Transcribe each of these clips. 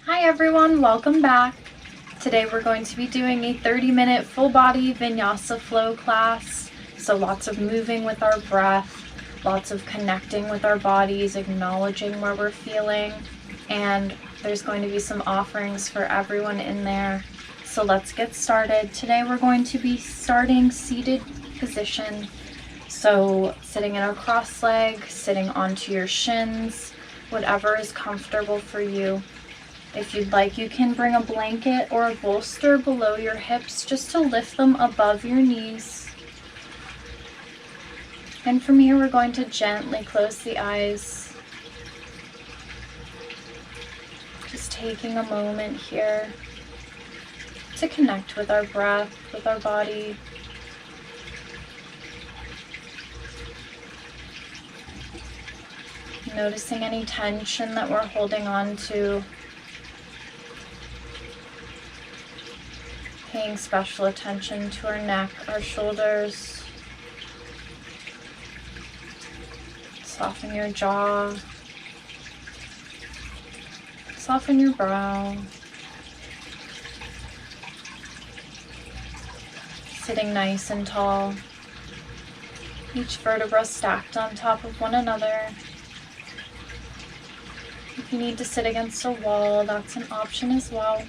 Hi everyone, welcome back. Today we're going to be doing a 30-minute full body Vinyasa flow class. So lots of moving with our breath, lots of connecting with our bodies, acknowledging where we're feeling, and there's going to be some offerings for everyone in there. So let's get started. Today we're going to be starting seated position. So sitting in a cross leg, sitting onto your shins, whatever is comfortable for you. If you'd like, you can bring a blanket or a bolster below your hips just to lift them above your knees. And from here, we're going to gently close the eyes. Just taking a moment here to connect with our breath, with our body. Noticing any tension that we're holding on to. Paying special attention to our neck, our shoulders. Soften your jaw. Soften your brow. Sitting nice and tall. Each vertebra stacked on top of one another. If you need to sit against a wall, that's an option as well.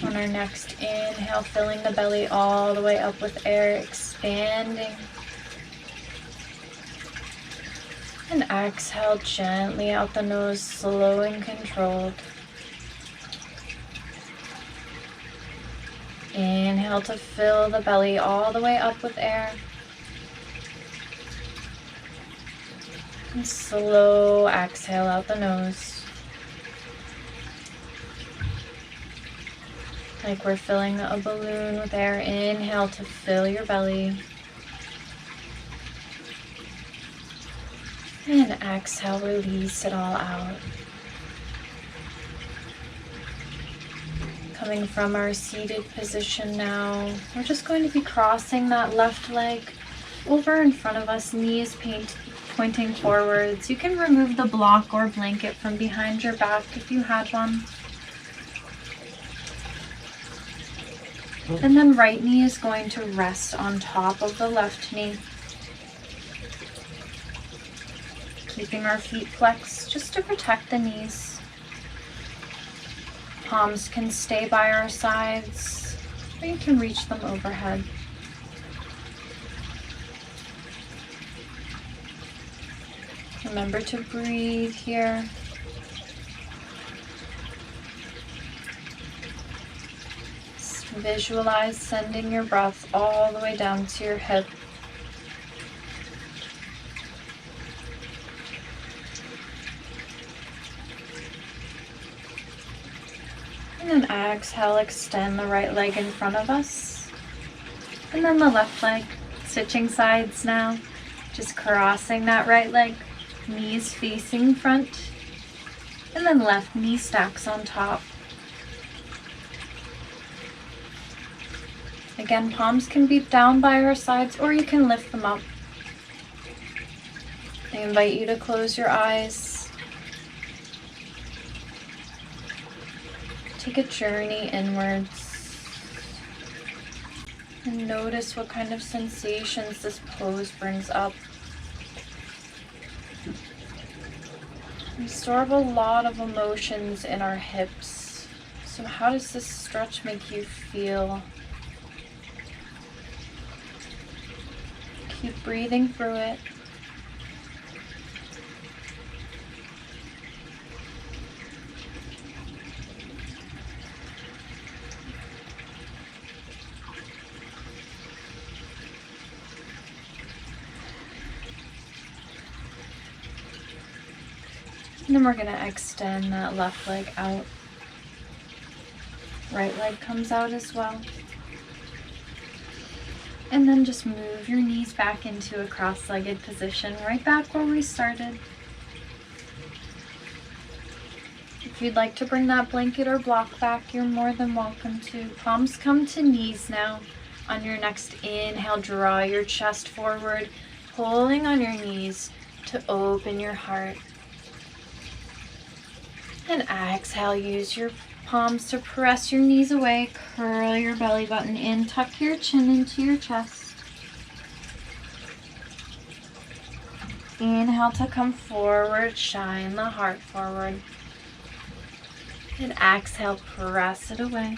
On our next inhale, filling the belly all the way up with air, expanding. And exhale gently out the nose, slow and controlled. Inhale to fill the belly all the way up with air. And slow exhale out the nose. Like we're filling a balloon with air. Inhale to fill your belly. And exhale, release it all out. Coming from our seated position now, we're just going to be crossing that left leg over in front of us, knees pointing forwards. You can remove the block or blanket from behind your back if you had one. And then right knee is going to rest on top of the left knee. Keeping our feet flexed just to protect the knees. Palms can stay by our sides, or you can reach them overhead. Remember to breathe here. Visualize sending your breath all the way down to your hip. And then exhale, extend the right leg in front of us. And then the left leg, switching sides now. Just crossing that right leg, knees facing front. And then left knee stacks on top. Again, palms can be down by our sides or you can lift them up. I invite you to close your eyes. Take a journey inwards. And notice what kind of sensations this pose brings up. We store a lot of emotions in our hips. So how does this stretch make you feel? Keep breathing through it. And then we're going to extend that left leg out. Right leg comes out as well. And then just move your knees back into a cross-legged position, right back where we started. If you'd like to bring that blanket or block back, you're more than welcome to. Palms come to knees now. On your next inhale, draw your chest forward, pulling on your knees to open your heart. And exhale, use your palms to press your knees away, curl your belly button in, tuck your chin into your chest. Inhale to come forward, shine the heart forward. And exhale, press it away.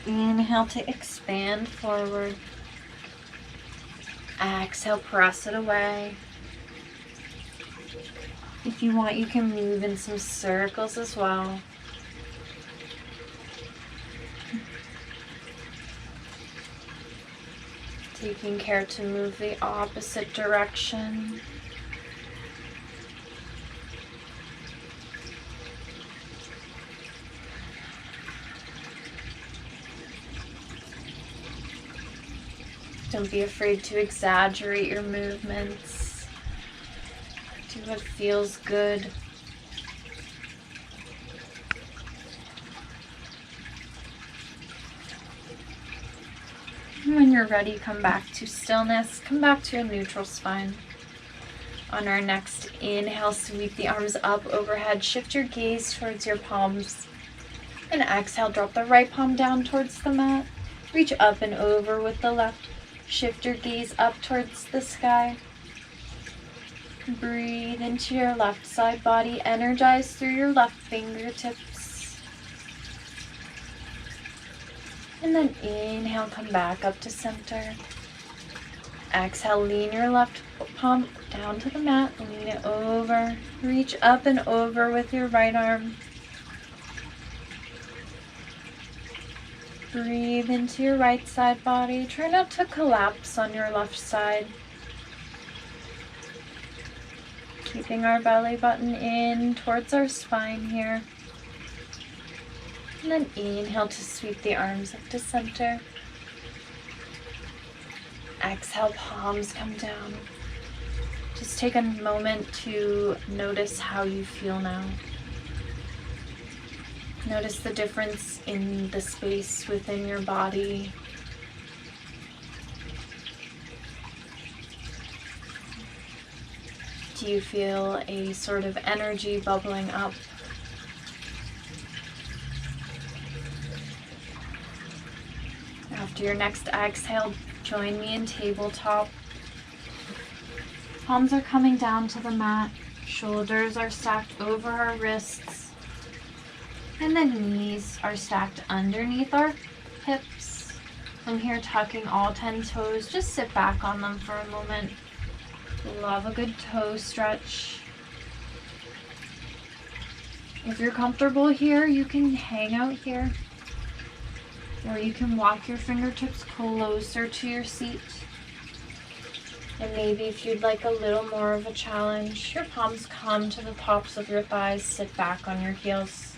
Inhale to expand forward. Exhale, press it away. If you want, you can move in some circles as well. Taking care to move the opposite direction. Don't be afraid to exaggerate your movements. Do what feels good. When you're ready, come back to stillness. Come back to a neutral spine. On our next inhale, sweep the arms up overhead. Shift your gaze towards your palms. And exhale, drop the right palm down towards the mat. Reach up and over with the left. Shift your gaze up towards the sky. Breathe into your left side body. Energize through your left fingertips. And then inhale, come back up to center. Exhale, lean your left palm down to the mat. Lean it over. Reach up and over with your right arm. Breathe into your right side body. Try not to collapse on your left side. Keeping our belly button in towards our spine here. And then inhale to sweep the arms up to center. Exhale, palms come down. Just take a moment to notice how you feel now. Notice the difference in the space within your body. Do you feel a sort of energy bubbling up? After your next exhale, join me in tabletop. Palms are coming down to the mat. Shoulders are stacked over our wrists. And the knees are stacked underneath our hips. From here, tucking all 10 toes. Just sit back on them for a moment. Love a good toe stretch. If you're comfortable here, you can hang out here. Or you can walk your fingertips closer to your seat. And maybe if you'd like a little more of a challenge, your palms come to the tops of your thighs. Sit back on your heels.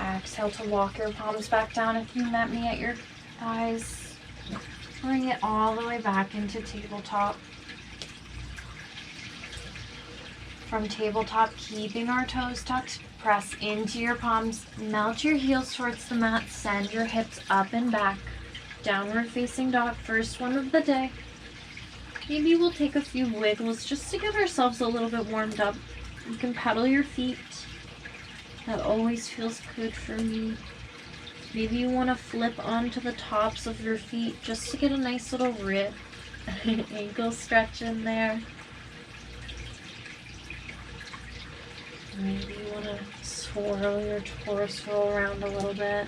Exhale to walk your palms back down if you met me at your thighs. Bring it all the way back into tabletop. From tabletop, keeping our toes tucked, press into your palms, melt your heels towards the mat, send your hips up and back. Downward facing dog, first one of the day. Maybe we'll take a few wiggles just to get ourselves a little bit warmed up. You can pedal your feet. That always feels good for me. Maybe you want to flip onto the tops of your feet just to get a nice little rib. Ankle stretch in there. Maybe you want to swirl your torso around a little bit.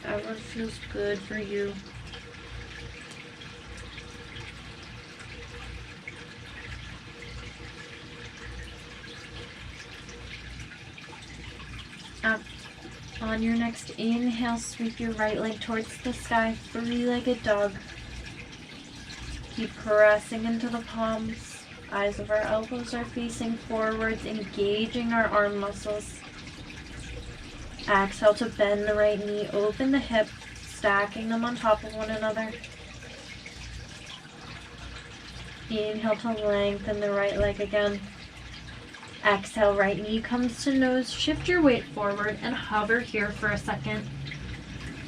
Whatever feels good for you. On your next inhale, sweep your right leg towards the sky, three-legged dog. Keep pressing into the palms. Eyes of our elbows are facing forwards, engaging our arm muscles. Exhale to bend the right knee, open the hip, stacking them on top of one another. Inhale to lengthen the right leg again. Exhale, right knee comes to nose, shift your weight forward and hover here for a second.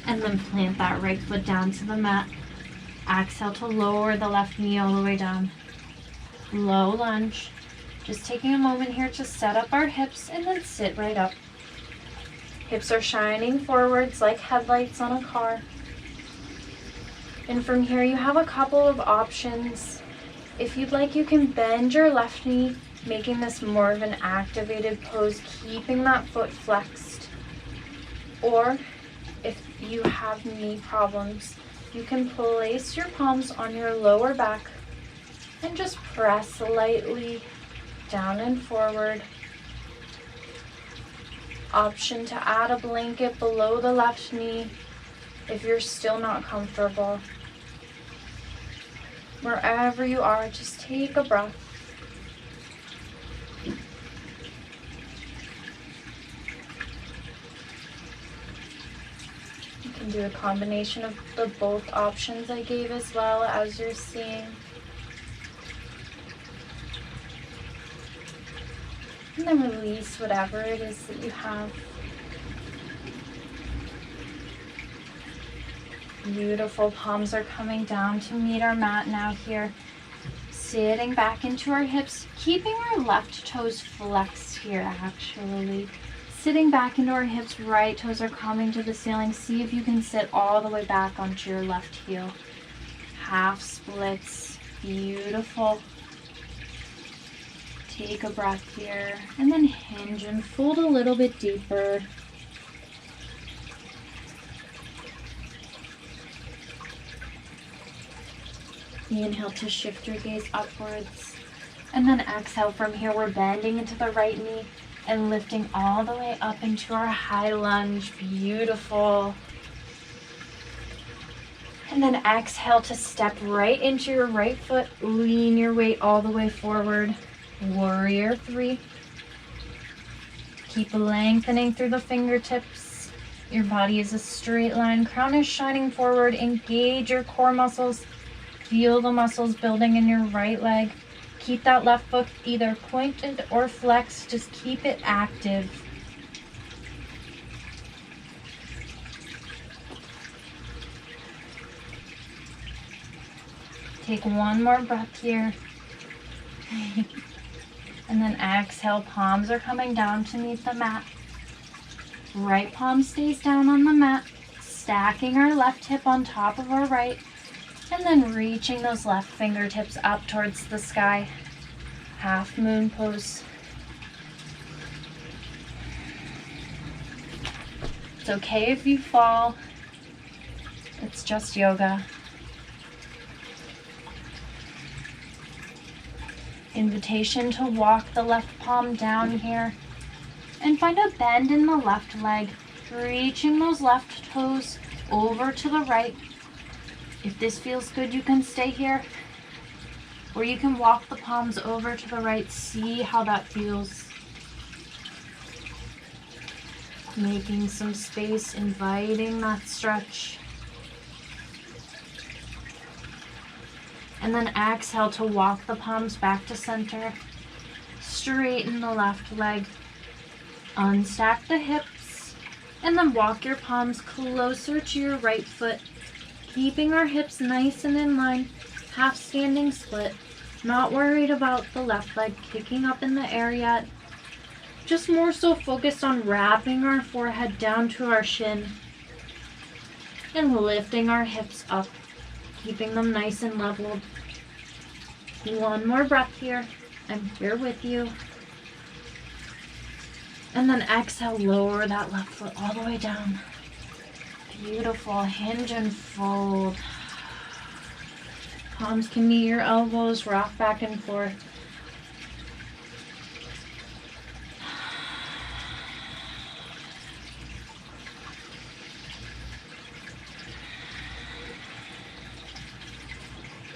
And then plant that right foot down to the mat. Exhale to lower the left knee all the way down. Low lunge. Just taking a moment here to set up our hips and then sit right up. Hips are shining forwards like headlights on a car. And from here you have a couple of options. If you'd like, you can bend your left knee, making this more of an activated pose, keeping that foot flexed. Or if you have knee problems, you can place your palms on your lower back and just press lightly down and forward. Option to add a blanket below the left knee if you're still not comfortable. Wherever you are, just take a breath. You can do a combination of the both options I gave as well as you're seeing. And then release whatever it is that you have. Beautiful. Palms are coming down to meet our mat now here. Sitting back into our hips, keeping our left toes flexed here actually. Sitting back into our hips, right toes are coming to the ceiling. See if you can sit all the way back onto your left heel. Half splits. Beautiful. Take a breath here and then hinge and fold a little bit deeper. Inhale to shift your gaze upwards. And then exhale from here. We're bending into the right knee and lifting all the way up into our high lunge. Beautiful. And then exhale to step right into your right foot. Lean your weight all the way forward. Warrior 3. Keep lengthening through the fingertips. Your body is a straight line. Crown is shining forward. Engage your core muscles. Feel the muscles building in your right leg. Keep that left foot either pointed or flexed. Just keep it active. Take one more breath here. And then exhale, palms are coming down to meet the mat. Right palm stays down on the mat, stacking our left hip on top of our right. And then reaching those left fingertips up towards the sky. Half moon pose. It's okay if you fall. It's just yoga. Invitation to walk the left palm down here. And find a bend in the left leg. Reaching those left toes over to the right. If this feels good, you can stay here, or you can walk the palms over to the right. See how that feels. Making some space, inviting that stretch. And then exhale to walk the palms back to center. Straighten the left leg. Unstack the hips. And then walk your palms closer to your right foot. Keeping our hips nice and in line, half standing split. Not worried about the left leg kicking up in the air yet. Just more so focused on wrapping our forehead down to our shin. And lifting our hips up, keeping them nice and leveled. One more breath here. I'm here with you. And then exhale, lower that left foot all the way down. Beautiful. Hinge and fold. Palms can meet your elbows. Rock back and forth.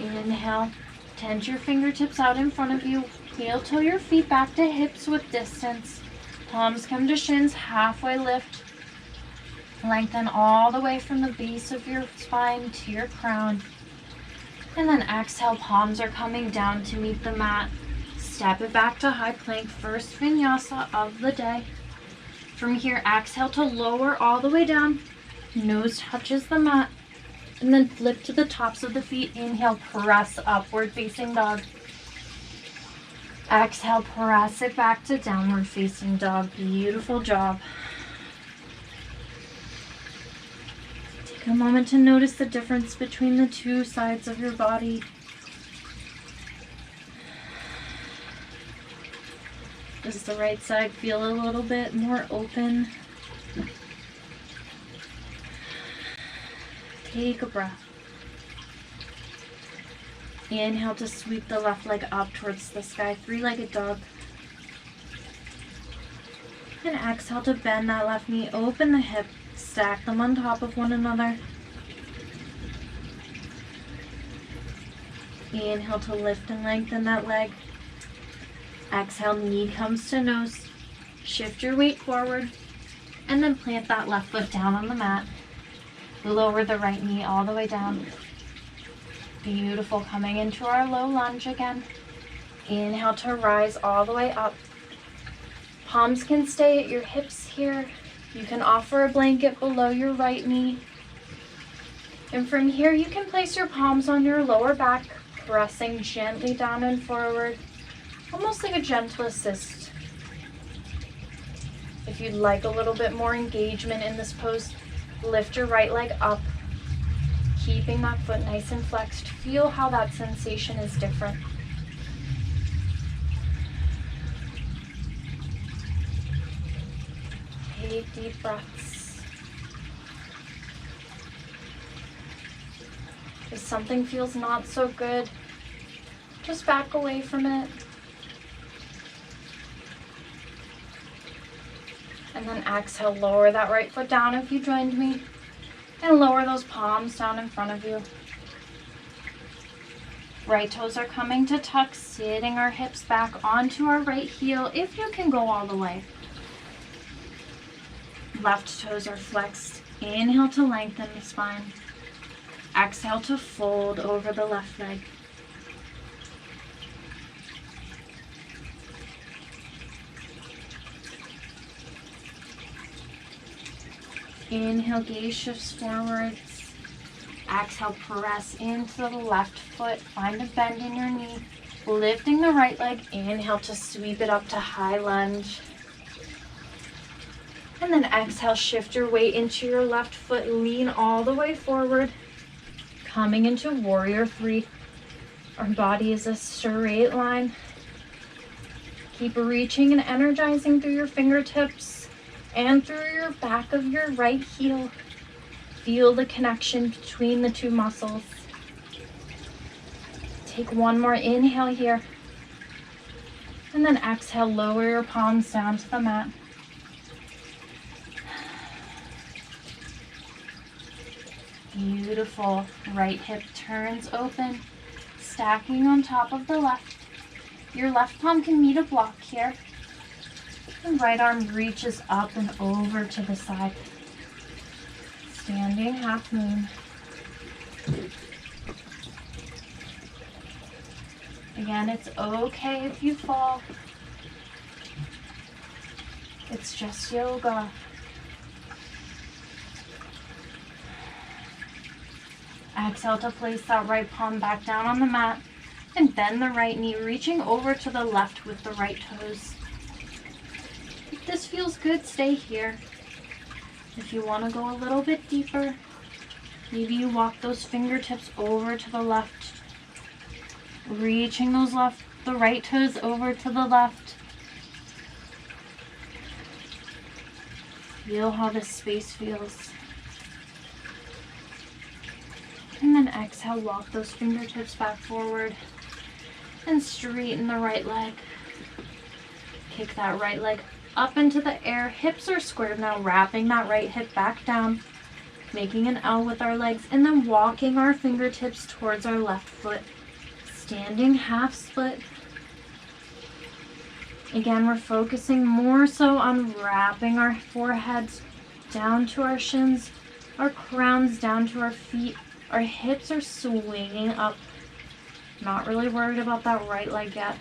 Inhale. Tense your fingertips out in front of you. Heel toe your feet back to hips with distance. Palms come to shins. Halfway lift. Lengthen all the way from the base of your spine to your crown. And then exhale, palms are coming down to meet the mat. Step it back to high plank, first vinyasa of the day. From here, exhale to lower all the way down. Nose touches the mat. And then flip to the tops of the feet. Inhale, press upward facing dog. Exhale, press it back to downward facing dog. Beautiful job. Take a moment to notice the difference between the two sides of your body. Does the right side feel a little bit more open? Take a breath. Inhale to sweep the left leg up towards the sky, three-legged dog. And exhale to bend that left knee, open the hip, stack them on top of one another. Inhale to lift and lengthen that leg. Exhale, knee comes to nose. Shift your weight forward, and then plant that left foot down on the mat. Lower the right knee all the way down. Beautiful. Coming into our low lunge again. Inhale to rise all the way up. Palms can stay at your hips here. You can offer a blanket below your right knee. And from here, you can place your palms on your lower back, pressing gently down and forward, almost like a gentle assist. If you'd like a little bit more engagement in this pose, lift your right leg up, keeping that foot nice and flexed. Feel how that sensation is different. Take deep breaths. If something feels not so good, just back away from it. And then exhale, lower that right foot down if you joined me. And lower those palms down in front of you. Right toes are coming to tuck, sitting our hips back onto our right heel if you can go all the way. Left toes are flexed. Inhale to lengthen the spine. Exhale to fold over the left leg. Inhale, gaze shifts forwards. Exhale, press into the left foot. Find a bend in your knee. Lifting the right leg. Inhale to sweep it up to high lunge. And then exhale, shift your weight into your left foot. Lean all the way forward. Coming into warrior three. Our body is a straight line. Keep reaching and energizing through your fingertips and through your back of your right heel. Feel the connection between the two muscles. Take one more inhale here. And then exhale, lower your palms down to the mat. Beautiful. Right hip turns open, stacking on top of the left. Your left palm can meet a block here. And right arm reaches up and over to the side. Standing half moon. Again, it's okay if you fall. It's just yoga. Exhale to place that right palm back down on the mat and bend the right knee, reaching over to the left with the right toes. If this feels good, stay here. If you want to go a little bit deeper, maybe you walk those fingertips over to the left, reaching the right toes over to the left. Feel how this space feels. And then exhale, walk those fingertips back forward and straighten the right leg. Kick that right leg up into the air. Hips are squared now, wrapping that right hip back down, making an L with our legs, and then walking our fingertips towards our left foot. Standing half split. Again, we're focusing more so on wrapping our foreheads down to our shins, our crowns down to our feet. Our hips are swinging up. Not really worried about that right leg yet.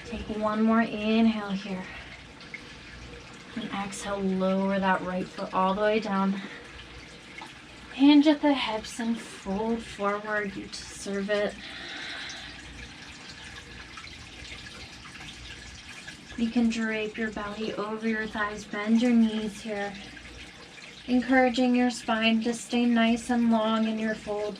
Take one more inhale here. And exhale, lower that right foot all the way down. Hinge at the hips and fold forward. You deserve it. You can drape your belly over your thighs, bend your knees here, encouraging your spine to stay nice and long in your fold.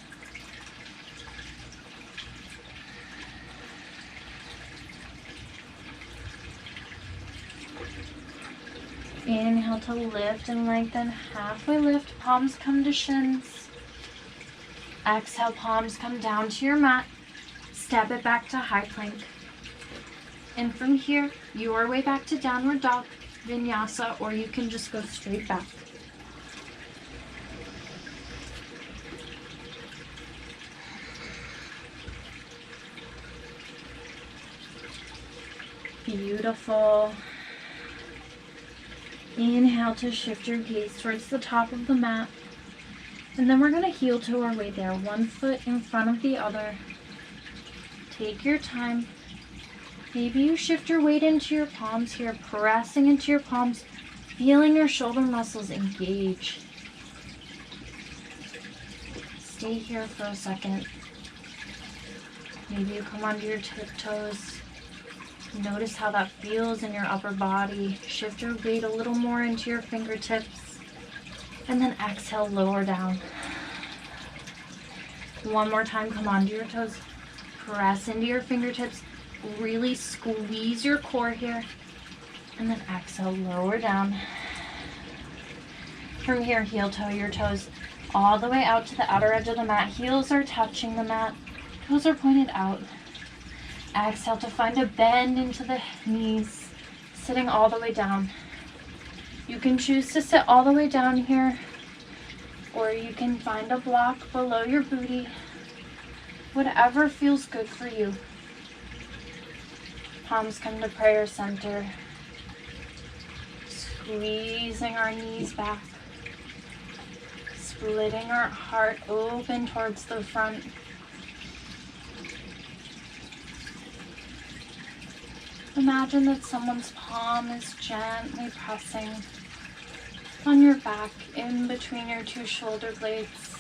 Inhale to lift and lengthen. Halfway lift, palms come to shins. Exhale, palms come down to your mat. Step it back to high plank. And from here, your way back to downward dog, vinyasa, or you can just go straight back. Beautiful. Inhale to shift your gaze towards the top of the mat. And then we're going to heel to our way there. One foot in front of the other. Take your time. Maybe you shift your weight into your palms here, pressing into your palms, feeling your shoulder muscles engage. Stay here for a second. Maybe you come onto your tiptoes. Notice how that feels in your upper body. Shift your weight a little more into your fingertips. And then exhale, lower down. One more time, come onto your toes. Press into your fingertips. Really squeeze your core here. And then exhale, lower down. From here, heel toe your toes all the way out to the outer edge of the mat. Heels are touching the mat. Toes are pointed out. Exhale to find a bend into the knees, sitting all the way down. You can choose to sit all the way down here, or you can find a block below your booty. Whatever feels good for you. Palms come to prayer center. Squeezing our knees back. Splitting our heart open towards the front. Imagine that someone's palm is gently pressing on your back in between your two shoulder blades,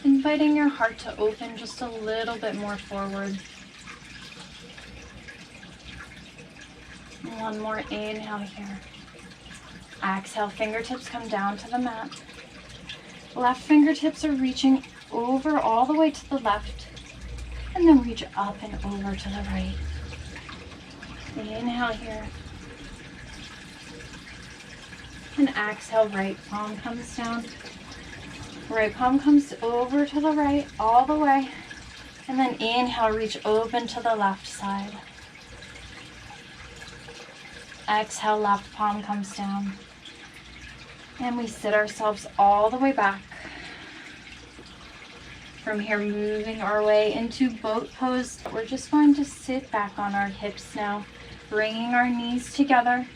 inviting your heart to open just a little bit more forward. One more inhale here. Exhale, fingertips come down to the mat. Left fingertips are reaching over all the way to the left, and then reach up and over to the right. Inhale here. And exhale, right palm comes down. Right palm comes over to the right, all the way. And then inhale, reach open to the left side. Exhale, left palm comes down. And we sit ourselves all the way back. From here, moving our way into boat pose. We're just going to sit back on our hips now. Bringing our knees together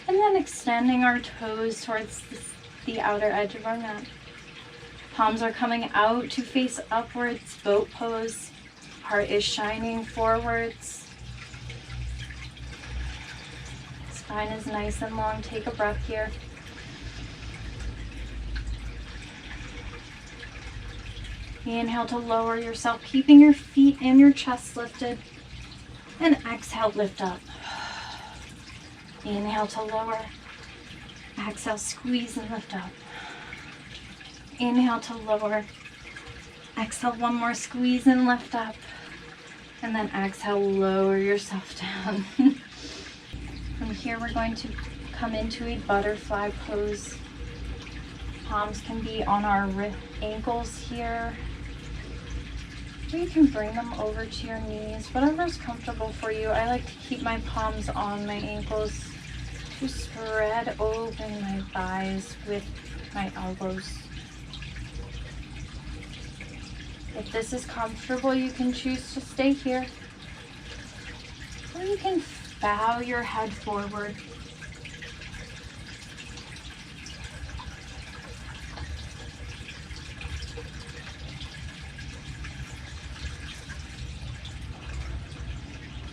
and then extending our toes towards the outer edge of our mat. Palms are coming out to face upwards, boat pose. Heart is shining forwards. Spine is nice and long. Take a breath here. Inhale to lower yourself, keeping your feet and your chest lifted. And exhale, lift up. Inhale to lower. Exhale, squeeze and lift up. Inhale to lower. Exhale, one more squeeze and lift up. And then exhale, lower yourself down. From here, we're going to come into a butterfly pose. Palms can be on our ankles here. You can bring them over to your knees, whatever's comfortable for you. I like to keep my palms on my ankles to spread open my thighs with my elbows. If this is comfortable, you can choose to stay here. Or you can bow your head forward.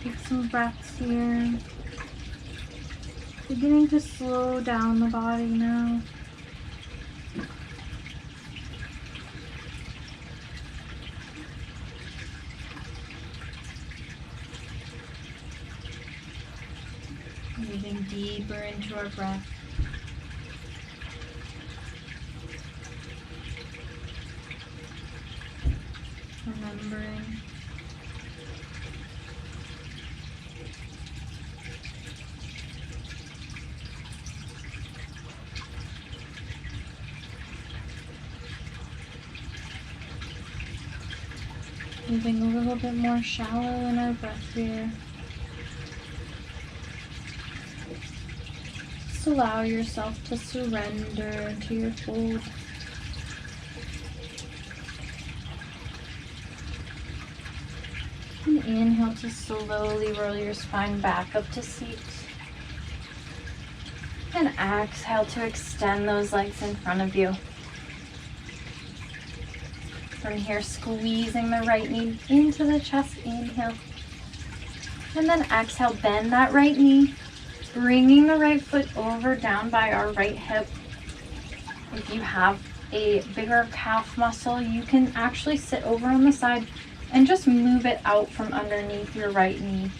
Take some breaths here. Beginning to slow down the body now. Moving deeper into our breath. Remembering moving a little bit more shallow in our breath here. Just allow yourself to surrender to your fold. And inhale to slowly roll your spine back up to seat. And exhale to extend those legs in front of you. From here, squeezing the right knee into the chest, inhale. And then exhale, bend that right knee, bringing the right foot over down by our right hip. If you have a bigger calf muscle, you can actually sit over on the side and just move it out from underneath your right knee,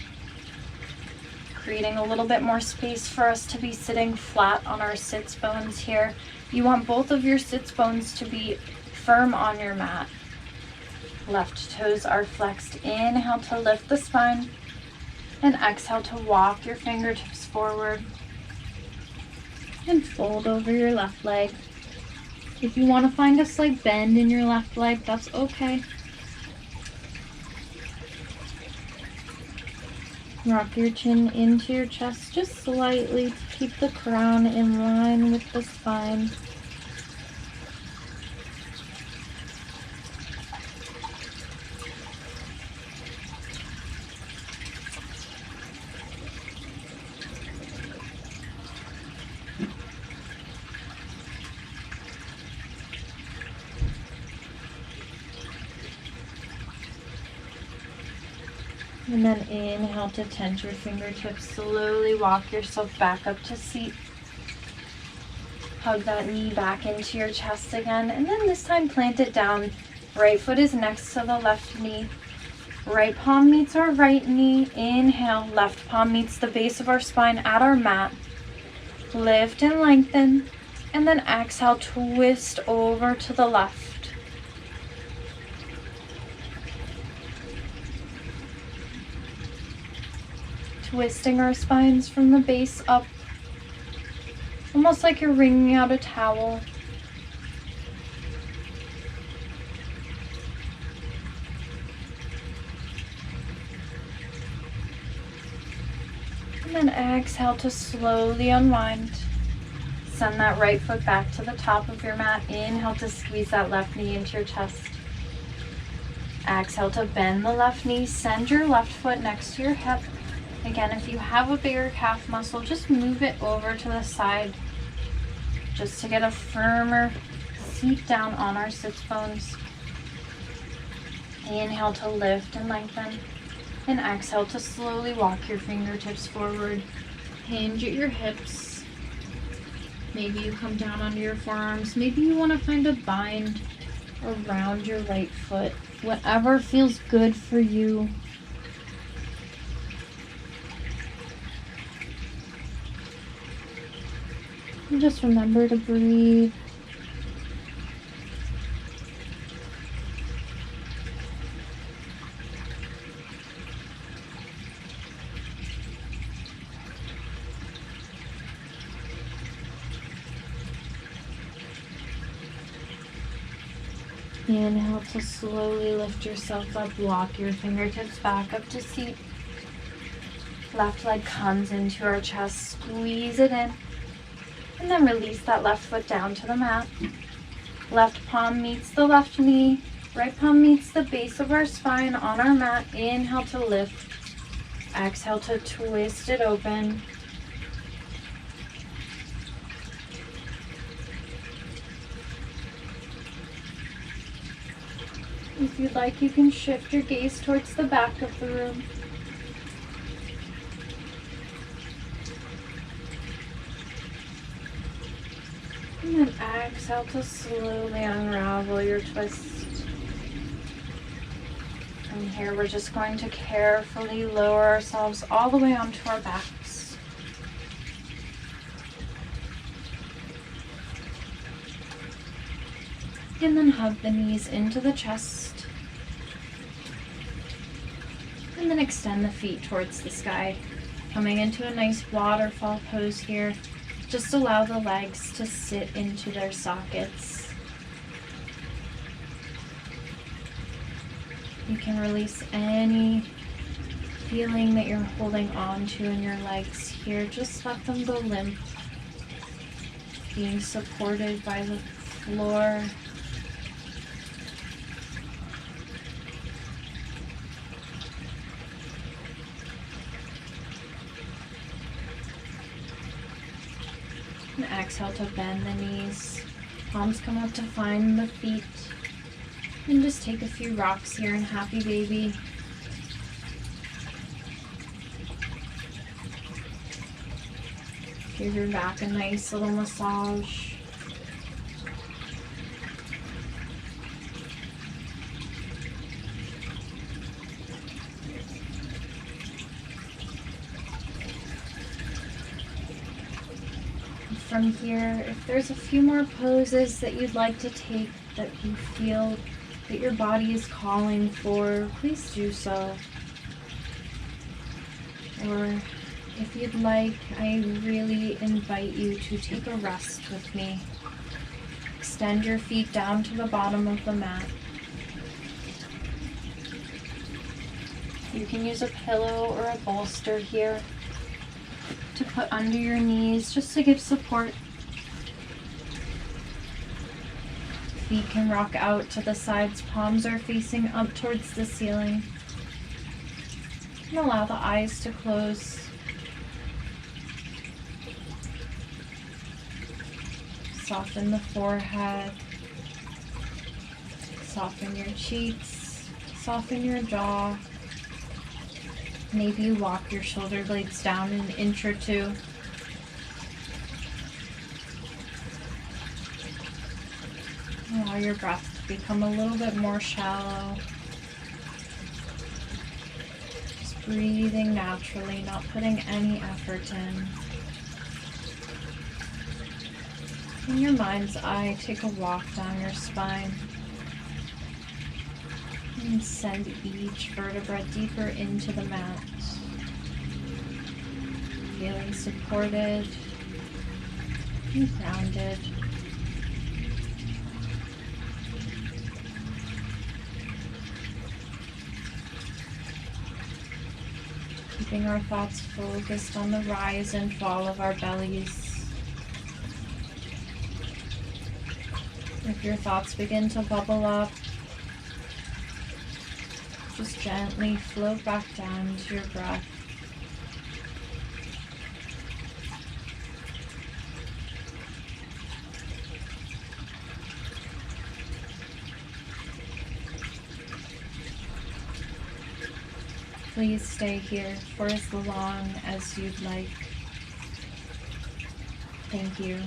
creating a little bit more space for us to be sitting flat on our sits bones here. You want both of your sits bones to be firm on your mat. Left toes are flexed. Inhale to lift the spine, and exhale to walk your fingertips forward and fold over your left leg. If you want to find a slight bend in your left leg, that's okay. Rock your chin into your chest just slightly to keep the crown in line with the spine. And then inhale to tense your fingertips. Slowly walk yourself back up to seat. Hug that knee back into your chest again. And then this time plant it down. Right foot is next to the left knee. Right palm meets our right knee. Inhale, left palm meets the base of our spine at our mat. Lift and lengthen. And then exhale, twist over to the left. Twisting our spines from the base up, almost like you're wringing out a towel. And then exhale to slowly unwind. Send that right foot back to the top of your mat. Inhale to squeeze that left knee into your chest. Exhale to bend the left knee. Send your left foot next to your hip. Again, if you have a bigger calf muscle, just move it over to the side just to get a firmer seat down on our sits bones. Inhale to lift and lengthen. And exhale to slowly walk your fingertips forward. Hinge at your hips. Maybe you come down onto your forearms. Maybe you want to find a bind around your right foot. Whatever feels good for you. And just remember to breathe. Inhale to slowly lift yourself up. Walk your fingertips back up to seat. Left leg comes into our chest. Squeeze it in. And then release that left foot down to the mat. Left palm meets the left knee. Right palm meets the base of our spine on our mat. Inhale to lift. Exhale to twist it open. If you'd like, you can shift your gaze towards the back of the room. And then exhale to slowly unravel your twist. From here, we're just going to carefully lower ourselves all the way onto our backs. And then hug the knees into the chest. And then extend the feet towards the sky. Coming into a nice waterfall pose here. Just allow the legs to sit into their sockets. You can release any feeling that you're holding on to in your legs here. Just let them go limp, being supported by the floor. And exhale to bend the knees. Palms come up to find the feet. And just take a few rocks here in Happy Baby. Give your back a nice little massage. From here, if there's a few more poses that you'd like to take that you feel that your body is calling for, please do so. Or if you'd like, I really invite you to take a rest with me. Extend your feet down to the bottom of the mat. You can use a pillow or a bolster here to put under your knees just to give support. Feet can rock out to the sides, palms are facing up towards the ceiling. And allow the eyes to close. Soften the forehead. Soften your cheeks. Soften your jaw. Maybe you walk your shoulder blades down an inch or two. Allow your breath to become a little bit more shallow. Just breathing naturally, not putting any effort in. In your mind's eye, take a walk down your spine. And send each vertebra deeper into the mat. Feeling supported and grounded. Keeping our thoughts focused on the rise and fall of our bellies. If your thoughts begin to bubble up, just gently float back down to your breath. Please stay here for as long as you'd like. Thank you.